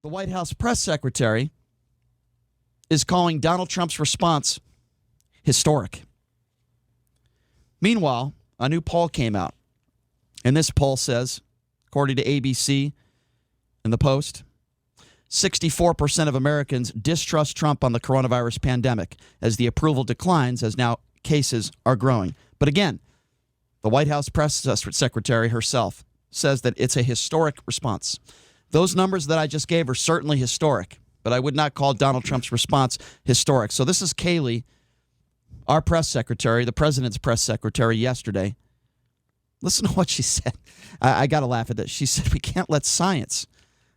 The White House press secretary is calling Donald Trump's response historic. Meanwhile, a new poll came out, and this poll says, according to ABC and the Post, 64% of Americans distrust Trump on the coronavirus pandemic as the approval declines as now cases are growing. But again, the White House press secretary herself says that it's a historic response. Those numbers that I just gave are certainly historic, but I would not call Donald Trump's response historic. So this is Kayleigh, our press secretary, the president's press secretary yesterday. Listen to what she said. I got to laugh at this. She said, we can't let science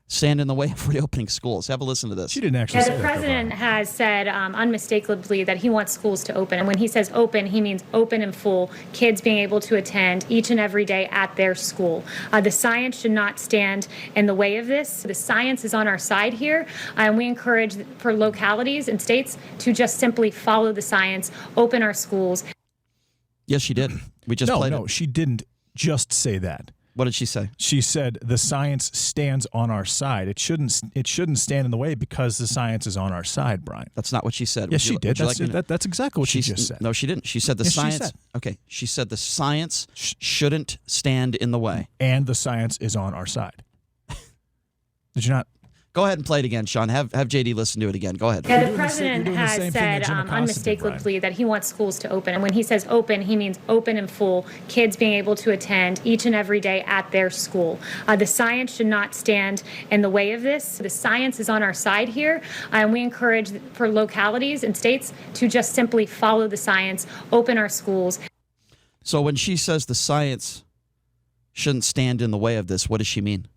stand in the way of reopening schools. Have a listen to this. She didn't actually say that. The president has said unmistakably that he wants schools to open. And when he says open, he means open and full, kids being able to attend each and every day at their school. The science should not stand in the way of this. The science is on our side here, and we encourage for localities and states to just simply follow the science, open our schools. Yes, she did. We just played it. No, she didn't just say that. What did she say? She said the science stands on our side. It shouldn't stand in the way because the science is on our side, Brian. That's not what she said. Yes, she did. That's exactly what she just said. No, she didn't. She said the science. She said. Okay, she said the science shouldn't stand in the way. And the science is on our side. Did you not? Go ahead and play it again, Sean. Have JD listen to it again. Go ahead. Yeah, the president has said unmistakably that he wants schools to open. And when he says open, he means open and full, kids being able to attend each and every day at their school. The science should not stand in the way of this. The science is on our side here, and we encourage for localities and states to just simply follow the science, open our schools. So when she says the science shouldn't stand in the way of this, what does she mean?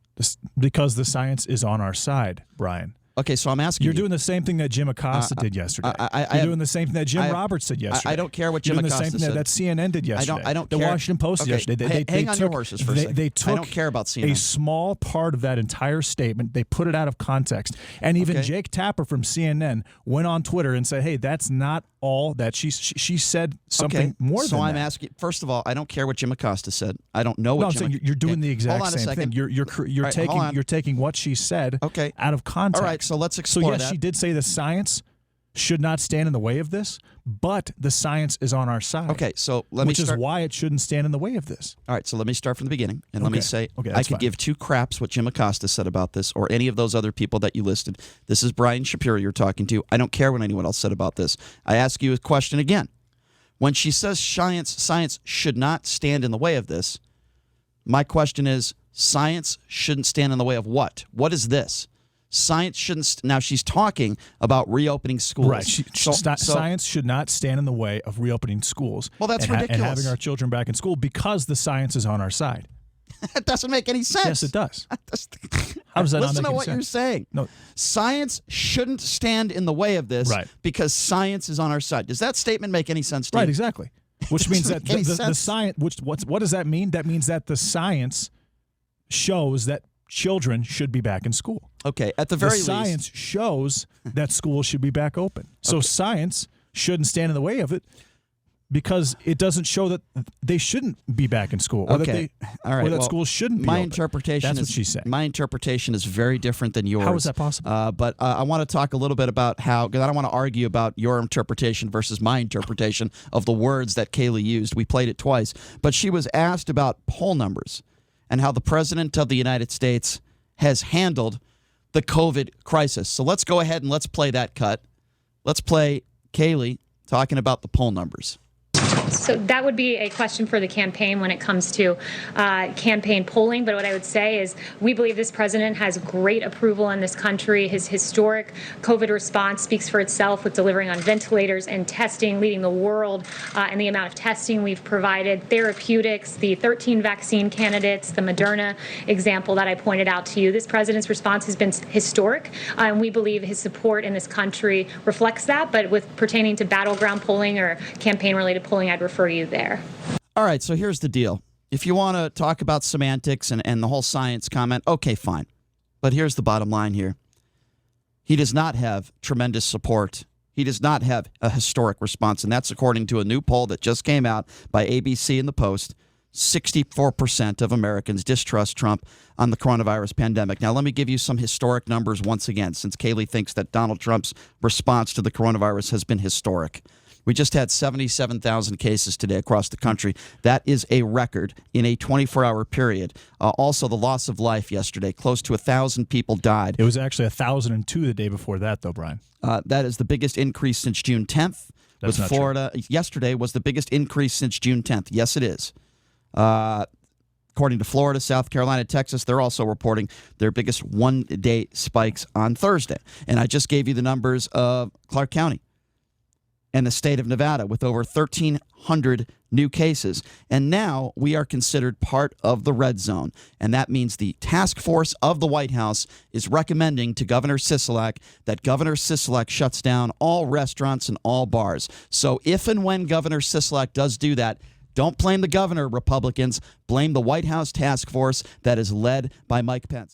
Because the science is on our side, Brian. Okay, so I'm asking You're doing the same thing that Jim Acosta did yesterday. You're doing the same thing that Jim Roberts did yesterday. I don't care what Jim Acosta said. You're doing the same thing that CNN did yesterday. I don't care. The Washington Post yesterday. Hang on your horses for a second. They took I don't care about CNN. A small part of that entire statement. They put it out of context. And even Jake Tapper from CNN went on Twitter and said, hey, that's not all that she said something more than that. So I'm asking, first of all, I don't care what Jim Acosta said. I don't know what Jim Acosta. You're doing the exact same thing. You're taking what she said out of context. All right, so let's explore that. She did say the science should not stand in the way of this, but the science is on our side. Okay, so let me start. Which is why it shouldn't stand in the way of this. All right, so let me start from the beginning, and let me say I could give two craps what Jim Acosta said about this or any of those other people that you listed. This is Brian Shapiro you're talking to. I don't care what anyone else said about this. I ask you a question again. When she says science should not stand in the way of this, my question is, science shouldn't stand in the way of what? What is this? Science shouldn't. Now she's talking about reopening schools. Right. Science should not stand in the way of reopening schools. Well, that's ridiculous. And having our children back in school because the science is on our side. That doesn't make any sense. Yes, it does. How does that not make any sense? Listen to what you're saying. No, science shouldn't stand in the way of this because science is on our side. Does that statement make any sense to you? Right. Exactly. Which means that the science. What does that mean? That means that the science shows that children should be back in school. Okay, at the very least. Science shows that schools should be back open. So science shouldn't stand in the way of it because it doesn't show that they shouldn't be back in school or that schools shouldn't be open. That's what she's saying. My interpretation is very different than yours. How is that possible? But I want to talk a little bit about how, because I don't want to argue about your interpretation versus my interpretation of the words that Kayleigh used. We played it twice. But she was asked about poll numbers and how the President of the United States has handled the COVID crisis. So let's go ahead and let's play that cut. Let's play Kayleigh talking about the poll numbers. So that would be a question for the campaign when it comes to campaign polling. But what I would say is we believe this president has great approval in this country. His historic COVID response speaks for itself with delivering on ventilators and testing, leading the world in the amount of testing we've provided, therapeutics, the 13 vaccine candidates, the Moderna example that I pointed out to you. This president's response has been historic, and we believe his support in this country reflects that. But with pertaining to battleground polling or campaign-related polling, I'd refer you there. All right, so here's the deal. If you want to talk about semantics and the whole science comment, okay, fine. But here's the bottom line here. He does not have tremendous support. He does not have a historic response, and that's according to a new poll that just came out by ABC and the Post. 64% of Americans distrust Trump on the coronavirus pandemic. Now, let me give you some historic numbers once again, since Kayleigh thinks that Donald Trump's response to the coronavirus has been historic. We just had 77,000 cases today across the country. That is a record in a 24-hour period. Also, the loss of life yesterday. Close to 1,000 people died. It was actually 1,002 the day before that, though, Brian. That is the biggest increase since June 10th. That's with Florida, yesterday was the biggest increase since June 10th. Yes, it is. According to Florida, South Carolina, Texas, they're also reporting their biggest one-day spikes on Thursday. And I just gave you the numbers of Clark County and the state of Nevada with over 1,300 new cases. And now we are considered part of the red zone. And that means the task force of the White House is recommending to Governor Sisolak that Governor Sisolak shuts down all restaurants and all bars. So if and when Governor Sisolak does do that, don't blame the governor, Republicans. Blame the White House task force that is led by Mike Pence.